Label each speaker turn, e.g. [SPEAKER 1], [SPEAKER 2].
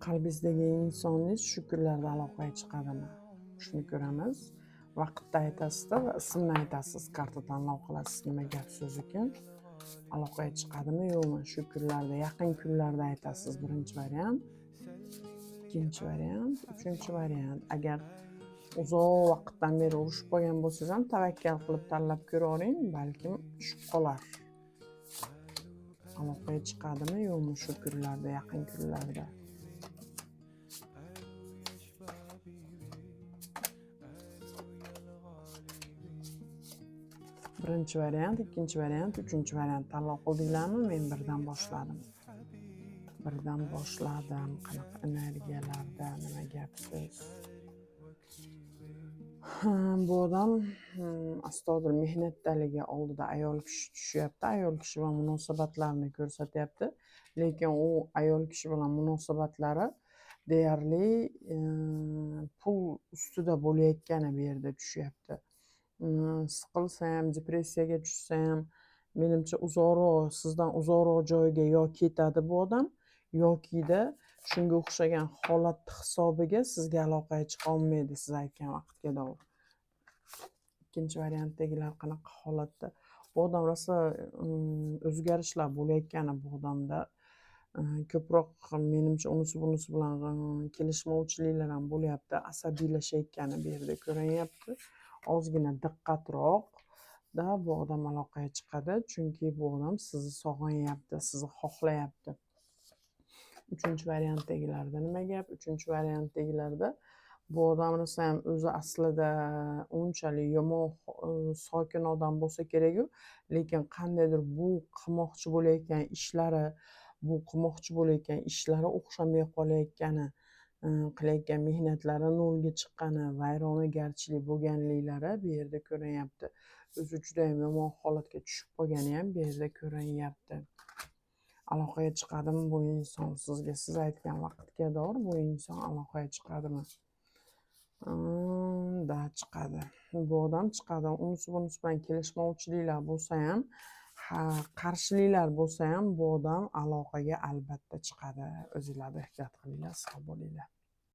[SPEAKER 1] Qalbingizdagi insonning shu kunlarda aloqaga chiqadimi? Shuni ko'ramiz. Vaqtda aytasizda va ismni aytasiz. Karta tanlov qilasiz. Nima gap so'z ekan? Aloqaga chiqadimi, yo'qmi? Shu kunlarda, yaqin kunlarda aytasiz. Birinchi variant. Ikkinchi variant, uchinchi variant. Agar uzoq vaqtdan beri urushib qolgan bo'lsangiz ham tavakkal qilib tanlab ko'ravering, balkim tushib qolar. Aloqaga chiqadimi, yo'qmi shu kunlarda, yaqin kunlarda? Birinchi variant, ikkinchi variant, uchinchi variant tanlov qildinglarmi? Men birdan boshladim. Qanaqa energiyalarda, nima gap so'z? Bu odam astoydil mehnatdaligi oldida ayol kishi tushyapti. Ayol kishi bilan munosabatlarni ko'rsatyapti. Lekin u ayol kishi bilan munosabatlari deyarli pul ustida bo'layotgani bu yerda tushyapti. Siqilsa ham, depressiyaga tushsa ham, menimcha sizdan uzoqroq joyga yo ketadi bu odam, yoki-da shunga o'xshagan holat hisobiga sizga aloqaga chiqa olmaydi siz aytgan vaqtga doir. Ikkinchi variantdagilar qanaqa holatda? Bu odam rosa o'zgarishlar bo'layotgani bu odamda. Ko'proq menimcha unisi bunisi bilan kelishmovchiliklar ham bo'lyapti. Asabiylashayotgani bu yerda ko'rinyapti. Ozgina diqqatroqda bu odam aloqaga chiqadi, chunki bu odam sizni sog'onyapti, sizni xohlayapti. Uchinchi variantdagilarda nima gap? Uchinchi variantdagilarda bu odam rosa ham o'zi aslida unchalik yomon, sokin odam bo'lsa kerak-ku, lekin qandaydir bu qilmoqchi bo'layotgan ishlari o'xshamay qolayotgani, qilayotgan mehnatlari nolga chiqqani, vayronagarchilik bo'lganliklari bu yerda ko'rinyapti. O'zi juda ham yomon holatga tushib qolgani ham bu yerda ko'rinyapti. Aloqaga chiqadimi bu inson sizga? Siz aytgan vaqtga doir bu inson aloqaga chiqadimi? Da chiqadi. Bu odam chiqadi. Unisi bunisi bilan kelishmovchiliklar bo'lsa ham, qarshiliklar bo'lsa ham bu odam aloqaga albatta chiqadi. O'zingizlar ehtiyot qilinglar, sog' bo'linglar.